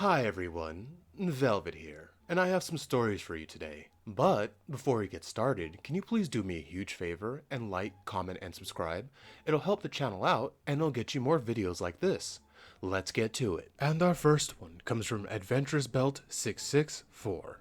Hi everyone, Velvet here, and I have some stories for you today. But before we get started, can you please do me a huge favor and like, comment, and subscribe? It'll help the channel out and it'll get you more videos like this. Let's get to it. And our first one comes from Adventurous Belt 664.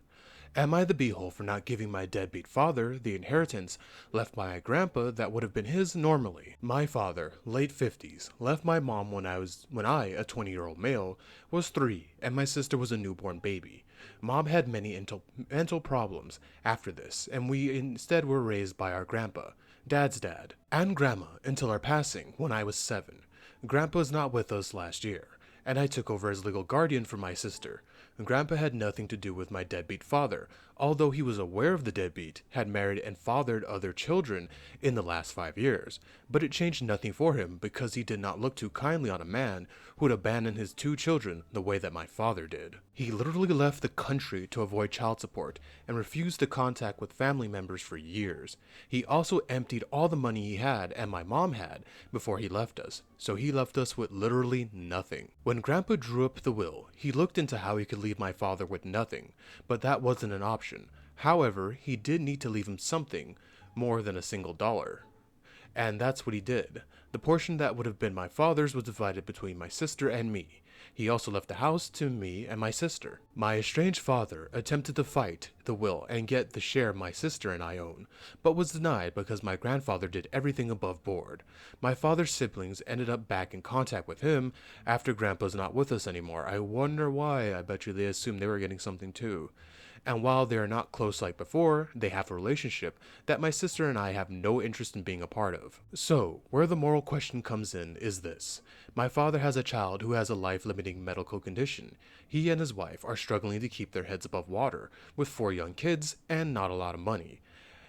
Am I the beehole for not giving my deadbeat father the inheritance left by my grandpa that would have been his normally? My father, late 50s, left my mom when I, a 20-year-old male, was 3 and my sister was a newborn baby. Mom had many mental problems after this, and we instead were raised by our grandpa, dad's dad, and grandma until our passing when I was 7. Grandpa's not with us last year, and I took over as legal guardian for my sister. Grandpa had nothing to do with my deadbeat father, although he was aware of the deadbeat, had married and fathered other children in the last 5 years. But it changed nothing for him because he did not look too kindly on a man who would abandon his 2 children the way that my father did. He literally left the country to avoid child support and refused to contact with family members for years. He also emptied all the money he had and my mom had before he left us, so he left us with literally nothing. When Grandpa drew up the will, he looked into how he could leave my father with nothing, but that wasn't an option. However, he did need to leave him something more than a single dollar. And that's what he did. The portion that would have been my father's was divided between my sister and me. He also left the house to me and my sister. My estranged father attempted to fight the will and get the share my sister and I own, but was denied because my grandfather did everything above board. My father's siblings ended up back in contact with him after Grandpa's not with us anymore. I wonder why. I bet you they assumed they were getting something too. And while they are not close like before, they have a relationship that my sister and I have no interest in being a part of. So, where the moral question comes in is this. My father has a child who has a life-limiting medical condition. He and his wife are struggling to keep their heads above water, with 4 young kids and not a lot of money.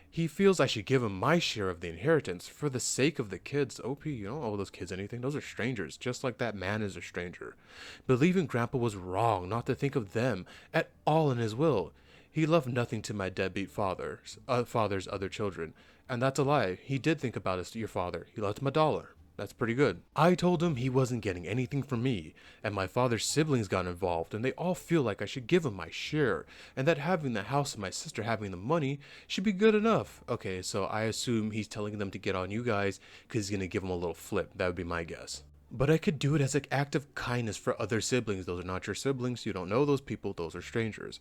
He feels I should give him my share of the inheritance for the sake of the kids. OP, you don't owe those kids anything. Those are strangers, just like that man is a stranger. Believing Grandpa was wrong not to think of them at all in his will. He left nothing to my deadbeat father's other children. And that's a lie. He did think about your father. He left him $1. That's pretty good. I told him he wasn't getting anything from me, and my father's siblings got involved, and they all feel like I should give him my share, and that having the house and my sister having the money should be good enough. Okay, so I assume he's telling them to get on you guys because he's going to give them a little flip. That would be my guess. But I could do it as an act of kindness for other siblings. Those are not your siblings. You don't know those people. Those are strangers.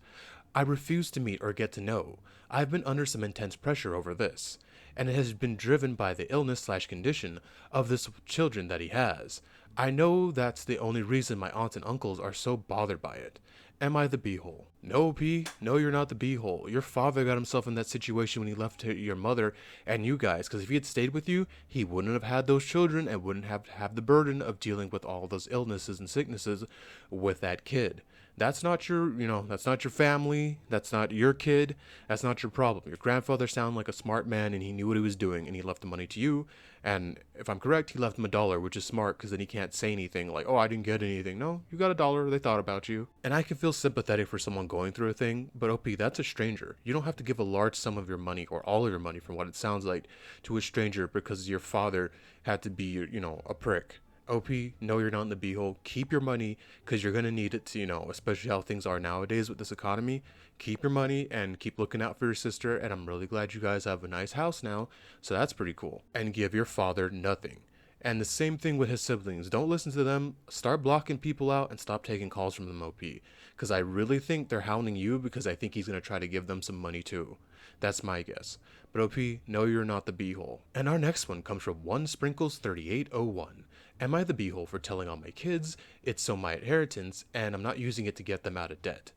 I refuse to meet or get to know. I've been under some intense pressure over this, and it has been driven by the illness/condition of this children that he has. I know that's the only reason my aunts and uncles are so bothered by it. Am I the beehole? No, P. No, you're not the beehole. Your father got himself in that situation when he left your mother and you guys, because if he had stayed with you, he wouldn't have had those children and wouldn't have the burden of dealing with all those illnesses and sicknesses with that kid. That's not that's not your family. That's not your kid. That's not your problem. Your grandfather sounded like a smart man and he knew what he was doing and he left the money to you. And if I'm correct, he left him $1, which is smart because then he can't say anything like, oh, I didn't get anything. No, you got $1. They thought about you. And I can feel sympathetic for someone going through a thing, but OP, that's a stranger. You don't have to give a large sum of your money or all of your money from what it sounds like to a stranger because your father had to be, a prick. OP, no, you're not in the beehole. Keep your money because you're going to need it to, especially how things are nowadays with this economy. Keep your money and keep looking out for your sister. And I'm really glad you guys have a nice house now. So that's pretty cool. And give your father nothing. And the same thing with his siblings. Don't listen to them. Start blocking people out and stop taking calls from them, OP. Because I really think they're hounding you because I think he's going to try to give them some money too. That's my guess. But OP, no, you're not the beehole. And our next one comes from 1sprinkles3801. Am I the beehole for telling all my kids it's so my inheritance and I'm not using it to get them out of debt?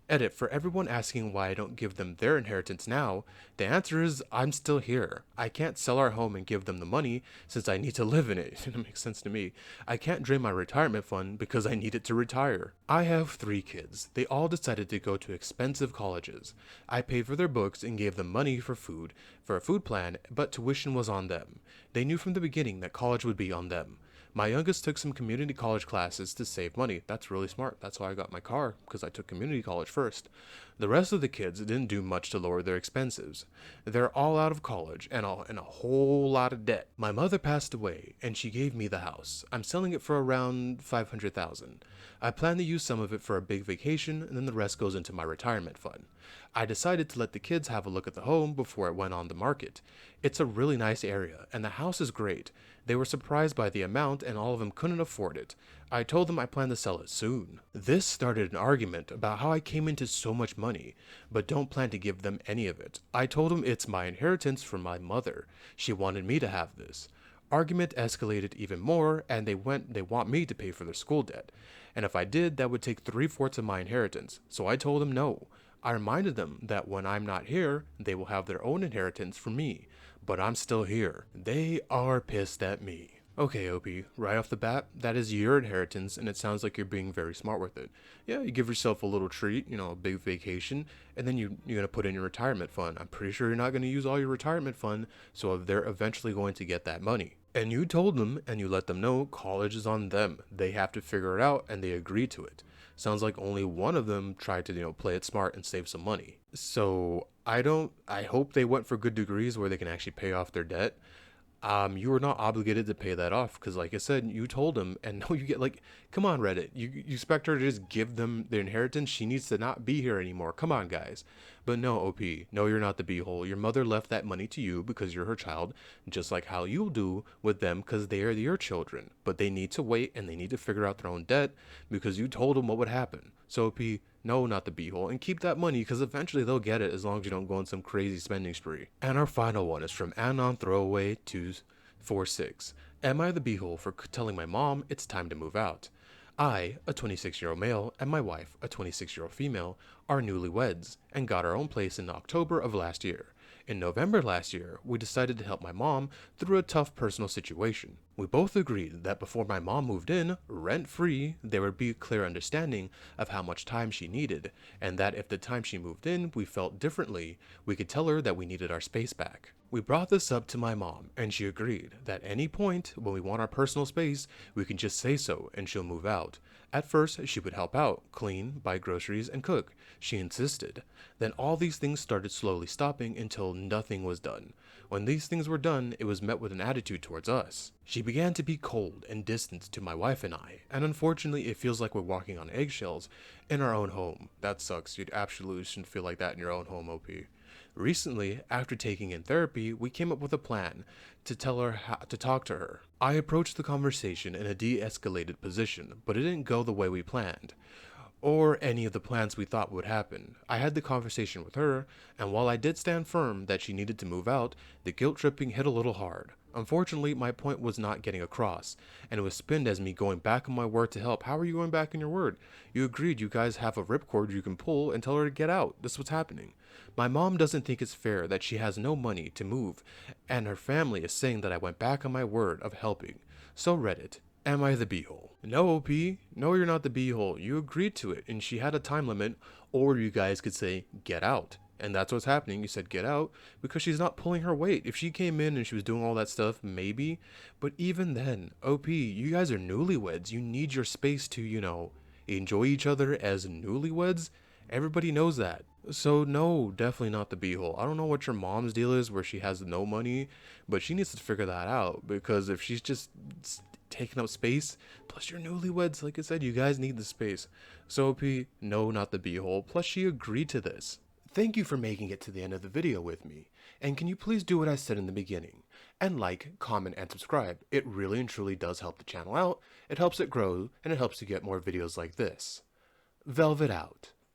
Edit, for everyone asking why I don't give them their inheritance now, the answer is I'm still here. I can't sell our home and give them the money since I need to live in it. It makes sense to me. I can't drain my retirement fund because I need it to retire. I have 3 kids. They all decided to go to expensive colleges. I paid for their books and gave them money for a food plan, but tuition was on them. They knew from the beginning that college would be on them. My youngest took some community college classes to save money. That's really smart. That's why I got my car, because I took community college first. The rest of the kids didn't do much to lower their expenses. They're all out of college and a whole lot of debt. My mother passed away, and she gave me the house. I'm selling it for around $500,000. I plan to use some of it for a big vacation, and then the rest goes into my retirement fund. I decided to let the kids have a look at the home before it went on the market. It's a really nice area, and the house is great. They were surprised by the amount, and all of them couldn't afford it. I told them I plan to sell it soon. This started an argument about how I came into so much money, but don't plan to give them any of it. I told them it's my inheritance from my mother. She wanted me to have this. Argument escalated even more, and they want me to pay for their school debt. And if I did, that would take 3/4 of my inheritance. So I told them no. I reminded them that when I'm not here, they will have their own inheritance from me. But I'm still here. They are pissed at me. Okay, OP, right off the bat, that is your inheritance, and it sounds like you're being very smart with it. Yeah, you give yourself a little treat, a big vacation, and then you're going to put in your retirement fund. I'm pretty sure you're not going to use all your retirement fund, so they're eventually going to get that money. And you told them, and you let them know, college is on them. They have to figure it out, and they agreed to it. Sounds like only one of them tried to, play it smart and save some money. So, I hope they went for good degrees where they can actually pay off their debt. You are not obligated to pay that off because, like I said, you told them, and no, you get come on, Reddit, you expect her to just give them their inheritance? She needs to not be here anymore. Come on, guys. But no, OP, no, you're not the beehole. Your mother left that money to you because you're her child, just like how you'll do with them because they are your children. But they need to wait and they need to figure out their own debt because you told them what would happen. So, OP, no, not the beehole, and keep that money because eventually they'll get it as long as you don't go on some crazy spending spree. And our final one is from Anon Throwaway 246. Am I the beehole for telling my mom it's time to move out? I, a 26-year-old male, and my wife, a 26-year-old female, are newlyweds and got our own place in October of last year. In November last year, we decided to help my mom through a tough personal situation. We both agreed that before my mom moved in, rent-free, there would be a clear understanding of how much time she needed, and that if the time she moved in we felt differently, we could tell her that we needed our space back. We brought this up to my mom, and she agreed that any point when we want our personal space, we can just say so and she'll move out. At first, she would help out, clean, buy groceries, and cook. She insisted. Then all these things started slowly stopping until nothing was done. When these things were done, it was met with an attitude towards us. She began to be cold and distant to my wife and I, and unfortunately it feels like we're walking on eggshells in our own home. That sucks. You absolutely shouldn't feel like that in your own home, OP. Recently, after taking in therapy, we came up with a plan to tell her how to talk to her. I approached the conversation in a de-escalated position, but it didn't go the way we planned, or any of the plans we thought would happen. I had the conversation with her, and while I did stand firm that she needed to move out, the guilt tripping hit a little hard. Unfortunately, my point was not getting across, and it was spinned as me going back on my word to help. How are you going back on your word? You agreed you guys have a ripcord you can pull and tell her to get out. This is what's happening. My mom doesn't think it's fair that she has no money to move, and her family is saying that I went back on my word of helping. So Reddit, am I the beehole? No, OP. No, you're not the beehole. You agreed to it, and she had a time limit, or you guys could say, get out. And that's what's happening. You said get out because she's not pulling her weight. If she came in and she was doing all that stuff, maybe. But even then, OP, you guys are newlyweds. You need your space to, enjoy each other as newlyweds. Everybody knows that. So no, definitely not the beehole. I don't know what your mom's deal is where she has no money, but she needs to figure that out because if she's just taking up space, plus you're newlyweds, like I said, you guys need the space. So OP, no, not the beehole. Plus she agreed to this. Thank you for making it to the end of the video with me, and can you please do what I said in the beginning, and like, comment, and subscribe. It really and truly does help the channel out, it helps it grow, and it helps to get more videos like this. Velvet out.